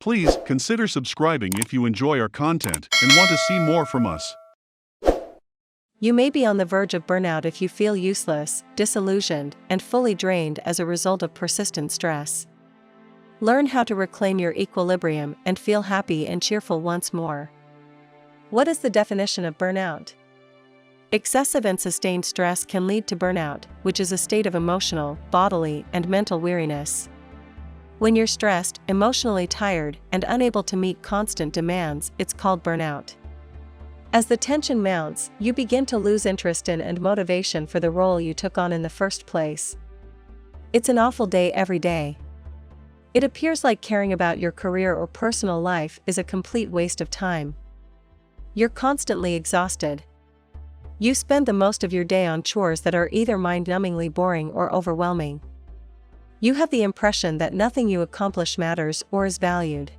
Please consider subscribing if you enjoy our content and want to see more from us. You may be on the verge of burnout if you feel useless, disillusioned, and fully drained as a result of persistent stress. Learn how to reclaim your equilibrium and feel happy and cheerful once more. What is the definition of burnout? Excessive and sustained stress can lead to burnout, which is a state of emotional, bodily, and mental weariness. When you're stressed, emotionally tired, and unable to meet constant demands, it's called burnout. As the tension mounts, you begin to lose interest in and motivation for the role you took on in the first place. It's an awful day every day. It appears like caring about your career or personal life is a complete waste of time. You're constantly exhausted. You spend the most of your day on chores that are either mind-numbingly boring or overwhelming. You have the impression that nothing you accomplish matters or is valued.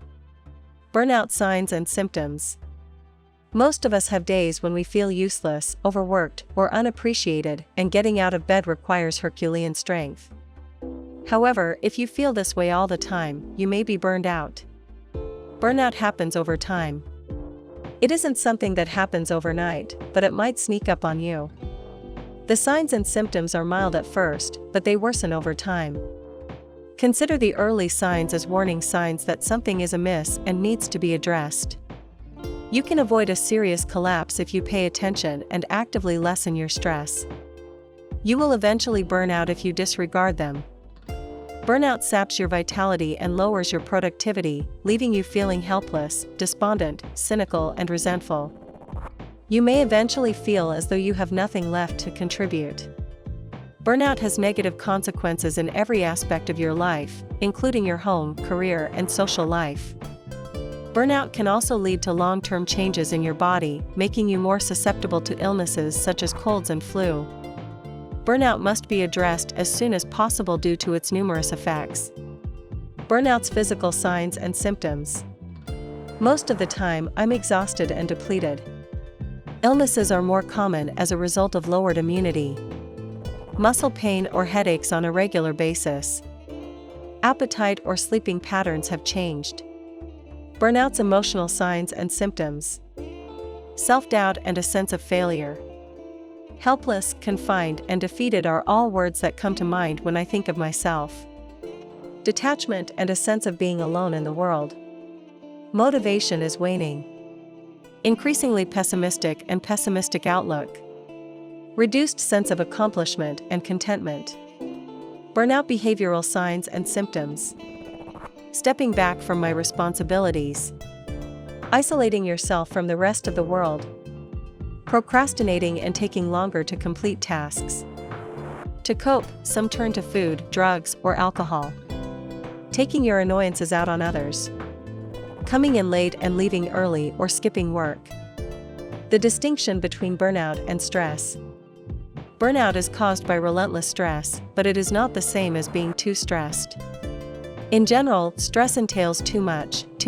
Burnout signs and symptoms. Most of us have days when we feel useless, overworked, or unappreciated, and getting out of bed requires Herculean strength. However, if you feel this way all the time, you may be burned out. Burnout happens over time. It isn't something that happens overnight, but it might sneak up on you. The signs and symptoms are mild at first, but they worsen over time. Consider the early signs as warning signs that something is amiss and needs to be addressed. You can avoid a serious collapse if you pay attention and actively lessen your stress. You will eventually burn out if you disregard them. Burnout saps your vitality and lowers your productivity, leaving you feeling helpless, despondent, cynical, and resentful. You may eventually feel as though you have nothing left to contribute. Burnout has negative consequences in every aspect of your life, including your home, career, and social life. Burnout can also lead to long-term changes in your body, making you more susceptible to illnesses such as colds and flu. Burnout must be addressed as soon as possible due to its numerous effects. Burnout's physical signs and symptoms. Most of the time, I'm exhausted and depleted. Illnesses are more common as a result of lowered immunity. Muscle pain or headaches on a regular basis. Appetite or sleeping patterns have changed. Burnout's emotional signs and symptoms. Self-doubt and a sense of failure. Helpless, confined, and defeated are all words that come to mind when I think of myself. Detachment and a sense of being alone in the world. Motivation is waning. Increasingly pessimistic and pessimistic outlook. Reduced sense of accomplishment and contentment. Burnout behavioral signs and symptoms. Stepping back from my responsibilities. Isolating yourself from the rest of the world. Procrastinating and taking longer to complete tasks. To cope, some turn to food, drugs, or alcohol. Taking your annoyances out on others. Coming in late and leaving early or skipping work. The distinction between burnout and stress. Burnout is caused by relentless stress, but it is not the same as being too stressed. In general, stress entails too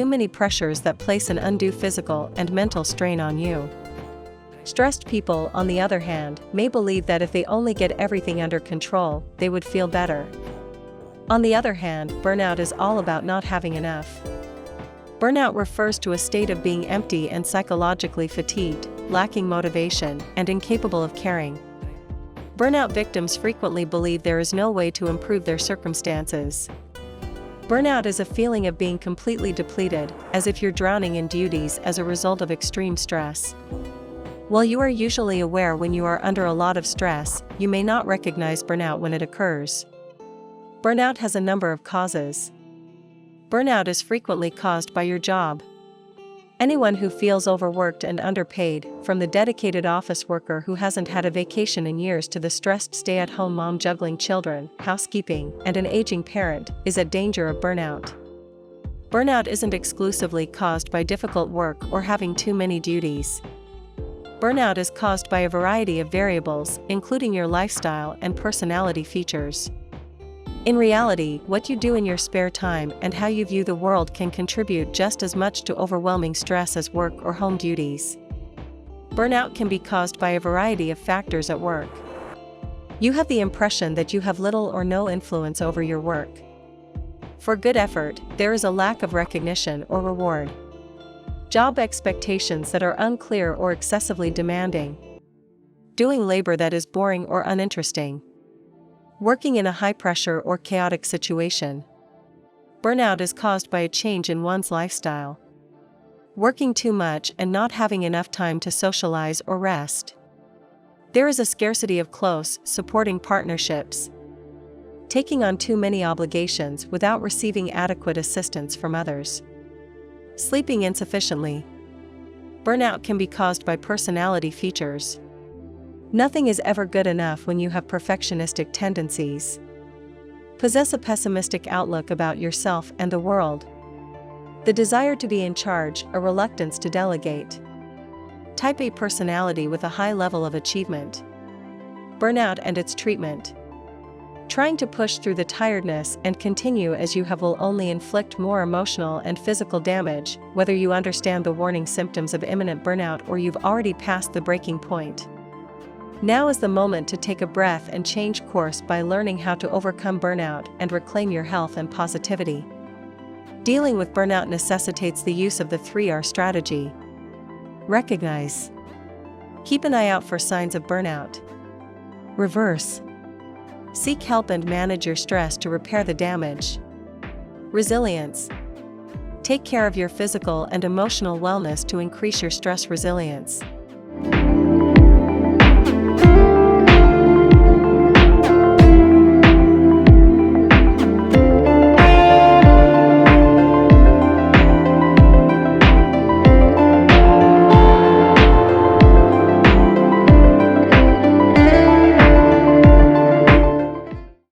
many pressures that place an undue physical and mental strain on you. Stressed people, on the other hand, may believe that if they only get everything under control, they would feel better. On the other hand, burnout is all about not having enough. Burnout refers to a state of being empty and psychologically fatigued, lacking motivation, and incapable of caring. Burnout victims frequently believe there is no way to improve their circumstances. Burnout is a feeling of being completely depleted, as if you're drowning in duties as a result of extreme stress. While you are usually aware when you are under a lot of stress, you may not recognize burnout when it occurs. Burnout has a number of causes. Burnout is frequently caused by your job. Anyone who feels overworked and underpaid, from the dedicated office worker who hasn't had a vacation in years to the stressed stay-at-home mom juggling children, housekeeping, and an aging parent, is at danger of burnout. Burnout isn't exclusively caused by difficult work or having too many duties. Burnout is caused by a variety of variables, including your lifestyle and personality features. In reality, what you do in your spare time and how you view the world can contribute just as much to overwhelming stress as work or home duties. Burnout can be caused by a variety of factors at work. You have the impression that you have little or no influence over your work. For good effort, there is a lack of recognition or reward. Job expectations that are unclear or excessively demanding. Doing labor that is boring or uninteresting. Working in a high-pressure or chaotic situation. Burnout is caused by a change in one's lifestyle. Working too much and not having enough time to socialize or rest. There is a scarcity of close, supporting partnerships. Taking on too many obligations without receiving adequate assistance from others. Sleeping insufficiently. Burnout can be caused by personality features. Nothing is ever good enough when you have perfectionistic tendencies. Possess a pessimistic outlook about yourself and the world. The desire to be in charge, a reluctance to delegate. Type A personality with a high level of achievement. Burnout and its treatment. Trying to push through the tiredness and continue as you have will only inflict more emotional and physical damage, whether you understand the warning symptoms of imminent burnout or you've already passed the breaking point. Now is the moment to take a breath and change course by learning how to overcome burnout and reclaim your health and positivity. Dealing with burnout necessitates the use of the 3R strategy. Recognize. Keep an eye out for signs of burnout. Reverse. Seek help and manage your stress to repair the damage. Resilience. Take care of your physical and emotional wellness to increase your stress resilience.